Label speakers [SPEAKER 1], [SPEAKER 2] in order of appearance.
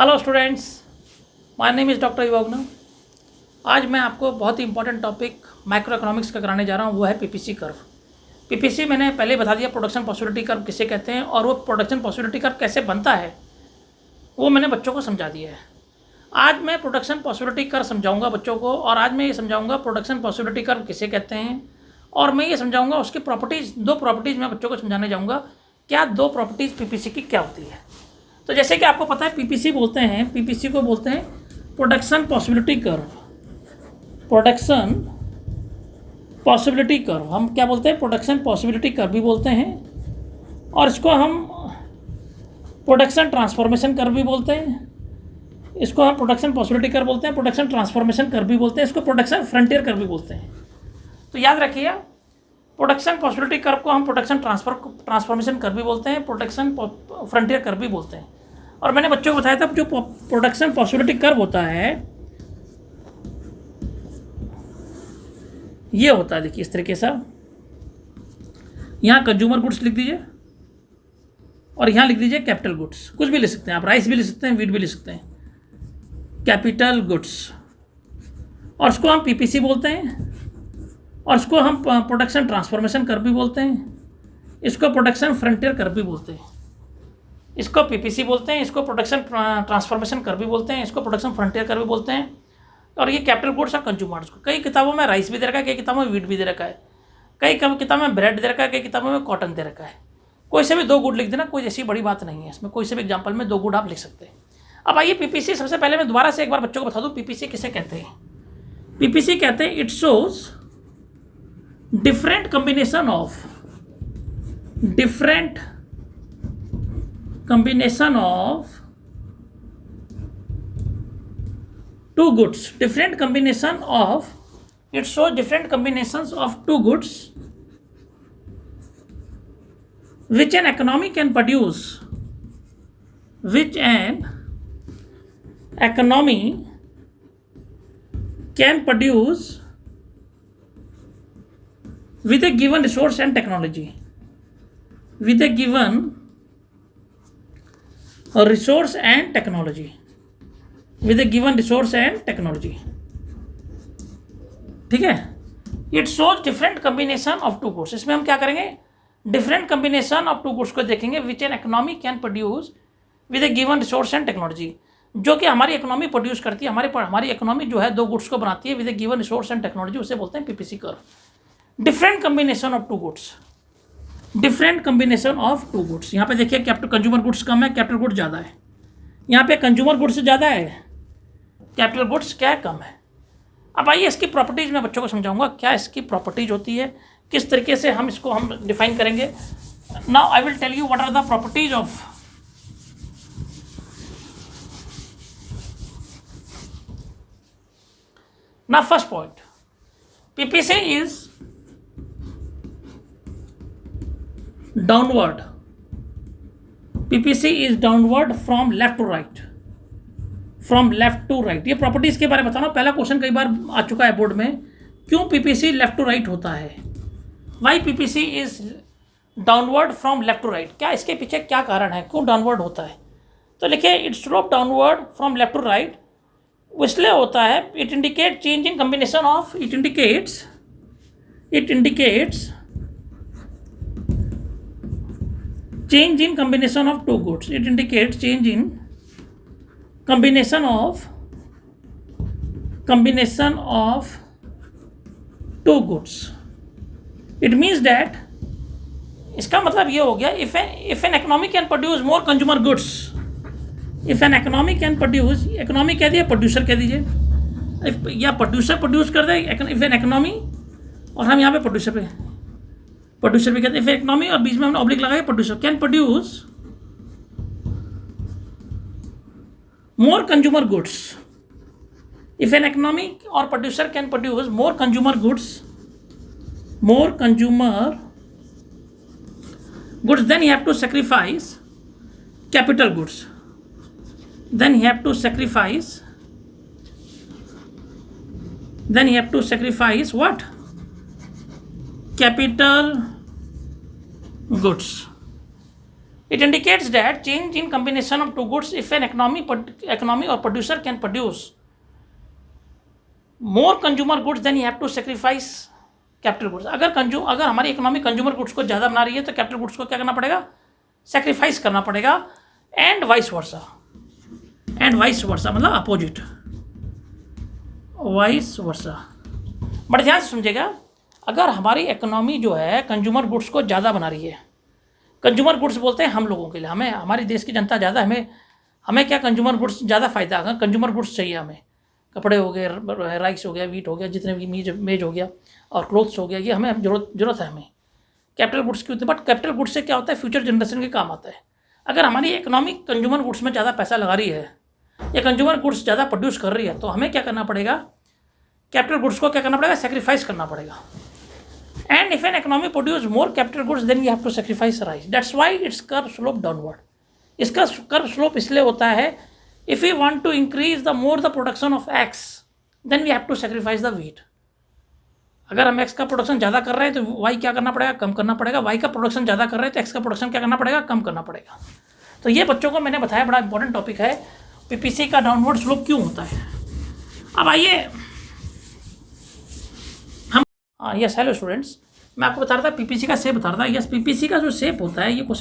[SPEAKER 1] Hello students, my name is doctor Yuvagn. आज मैं आपको बहुत ही इंपॉर्टेंट टॉपिक माइक्रो इकोनॉमिक्स का कराने जा रहा हूँ, वो है पीपीसी कर्व। पीपीसी मैंने पहले बता दिया, प्रोडक्शन पॉसिबिलिटी कर्व किसे कहते हैं और वो प्रोडक्शन पॉसिबिलिटी कर्व कैसे बनता है वो मैंने बच्चों को समझा दिया है। आज मैं प्रोडक्शन पॉसिबिलिटी कर्व समझाऊंगा बच्चों को, और आज मैं ये समझाऊंगा प्रोडक्शन पॉसिबिलिटी कर्व किसे कहते हैं, और मैं ये समझाऊंगा उसकी प्रॉपर्टीज़। दो प्रॉपर्टीज़ मैं बच्चों को समझाने जाऊँगा, क्या दो प्रॉपर्टीज़ पीपीसी की क्या होती है। तो जैसे कि आपको पता है पीपीसी को बोलते हैं production possibility curve. Production possibility curve हम क्या बोलते हैं, प्रोडक्शन पॉसिबिलिटी कर्व भी बोलते हैं, और इसको हम प्रोडक्शन ट्रांसफॉर्मेशन कर्व भी बोलते हैं। इसको हम प्रोडक्शन पॉसिबिलिटी कर्व बोलते हैं, प्रोडक्शन ट्रांसफॉर्मेशन कर्व भी बोलते हैं, इसको प्रोडक्शन फ्रंटियर कर्व भी बोलते हैं। तो याद रखिए, प्रोडक्शन पॉसिबिलिटी कर्व को हम प्रोडक्शन ट्रांसफॉर्मेशन कर्व भी बोलते हैं, प्रोडक्शन फ्रंटियर कर्व भी बोलते हैं। और मैंने बच्चों को बताया था जो प्रोडक्शन पॉसिबिलिटी कर्व होता है ये होता है, देखिए इस तरीके से। यहाँ कंज्यूमर गुड्स लिख दीजिए और यहाँ लिख दीजिए कैपिटल गुड्स। कुछ भी लिख सकते हैं आप, राइस भी लिख सकते हैं, वीट भी लिख सकते हैं, कैपिटल गुड्स। और इसको हम पीपीसी बोलते हैं, और इसको हम प्रोडक्शन ट्रांसफॉर्मेशन कर्व भी बोलते हैं, इसको प्रोडक्शन फ्रंटियर कर्व भी बोलते हैं। इसको पीपीसी बोलते हैं, इसको प्रोडक्शन ट्रांसफॉर्मेशन कर्व भी बोलते हैं, इसको प्रोडक्शन फ्रंटियर कर्व भी बोलते हैं। और ये कैपिटल गुड्स और कंज्यूमर्स को कई किताबों में राइस भी दे रखा है, कई किताबों में वीट भी दे रखा है, कई किताबों में ब्रेड दे रखा है, कई किताबों में कॉटन दे रखा है। कोई से भी दो गुड लिख देना, कोई ऐसी बड़ी बात नहीं है इसमें, कोई से भी एग्जाम्पल में दो गुड आप लिख सकते हैं। अब आइए पीपीसी, सबसे पहले मैं दोबारा से एक बार बच्चों को बता दूँ पीपीसी किसे कहते हैं। पीपीसी कहते हैं it shows different combination of two goods, different combination of, it shows different combinations of two goods which an economy can produce, which an economy can produce with a given resource and technology, with a given resource and technology, with a given resource and technology। ठीक है, it shows different combination of two goods. इसमें हम क्या करेंगे, different combination of two goods को देखेंगे, which an economy can produce with a given resource and technology, जो कि हमारी इकोनॉमी प्रोड्यूस करती है, हमारी इकोनॉमी जो है दो गुड्स को बनाती है with a given resource and technology, उसे बोलते हैं PPC curve. Different combination of two goods, different combination of two goods. यहाँ पे देखिए कैपिटल कंज्यूमर गुड्स कम है, कैपिटल गुड्स ज़्यादा है। यहाँ पे कंज्यूमर गुड्स ज़्यादा है, कैपिटल गुड्स क्या है, कम है। अब आइए इसकी प्रॉपर्टीज़ मैं बच्चों को समझाऊंगा, क्या इसकी प्रॉपर्टीज होती है, किस तरीके से हम इसको डिफाइन करेंगे। Now I will tell you what are the properties of now first point, PPC is downward, PPC is downward from left to right, from left to right। ये प्रॉपर्टीज के बारे में बताना, पहला क्वेश्चन कई बार आ चुका है बोर्ड में, क्यों PPC लेफ्ट टू राइट होता है, why PPC is downward from left to right, क्या इसके पीछे क्या कारण है, क्यों डाउनवर्ड होता है। तो लिखिए it slope downward from left to right, इसलिए होता है, it indicate change in combination of, it indicates change in combination of two goods, it indicates change in combination of two goods। it means that, इसका मतलब ये हो गया, if an economy can produce more consumer goods, if an economy can produce, economy कह दिया, producer कह दीजिए, या प्रोड्यूसर प्रोड्यूस कर दे, if an economy, और हम यहाँ पे प्रोड्यूसर भी कहते हैं, फिर इकोनॉमी और बीच में हमने ऑब्लिक लगाया, producer can produce more consumer goods, if an economy और producer can produce more consumer goods, then you have to sacrifice capital goods, then you have to sacrifice what, capital goods। It indicates that change in combination of two goods, if an economy or producer can produce more consumer goods, then you have to sacrifice capital goods. अगर हमारी economy consumer goods को ज़्यादा बना रही है तो capital goods को क्या करना पड़ेगा, सेक्रीफाइस करना पड़ेगा. एंड वाइस वर्सा मतलब अपोजिट, वाइस वर्सा. बड़े ध्यान से समझेगा, अगर हमारी इकोनॉमी जो है कंज्यूमर गुड्स को ज़्यादा बना रही है, कंज्यूमर गुड्स बोलते हैं हम लोगों के लिए, हमें हमारी देश की जनता ज़्यादा, हमें क्या कंज्यूमर गुड्स ज़्यादा फ़ायदा होगा, कंज्यूमर गुड्स चाहिए हमें, कपड़े हो गए, राइस हो गया, वीट हो गया, जितने भी मेज हो गया और क्लोथ्स हो गया, ये हमें जरूरत है हमें कैपिटल गुड्स की होती है. बट कैपिटल गुड्स से क्या होता है, फ्यूचर जनरेशन के काम आता है. अगर हमारी इकोनॉमी कंज्यूमर गुड्स में ज़्यादा पैसा लगा रही है या कंज्यूमर गुड्स ज़्यादा प्रोड्यूस कर रही है, तो हमें क्या करना पड़ेगा, कैपिटल गुड्स को क्या करना पड़ेगा, सेक्रीफाइस करना पड़ेगा. And if an economy produce more capital goods then you have to sacrifice rice. That's why it's curve slope downward. इसका कर्व स्लोप इसलिए होता है, if you want to increase the more the production of X then we have to sacrifice the wheat. अगर हम x का production ज़्यादा कर रहे हैं तो वाई क्या करना पड़ेगा, कम करना पड़ेगा. वाई का प्रोडक्शन ज़्यादा कर रहे हैं तो एक्स का प्रोडक्शन क्या करना पड़ेगा, कम करना पड़ेगा. तो ये बच्चों को मैंने बताया, बड़ा इंपॉर्टेंट टॉपिक है, पीपीसी का डाउनवर्ड स्लोप क्यों होता है. अब आइए हम, यस हेलो स्टूडेंट्स, मैं आपको बता रहा था पीपीसी का शेप बता रहा था. यस, पीपीसी का जो शेप होता है, ये क्वेश्चन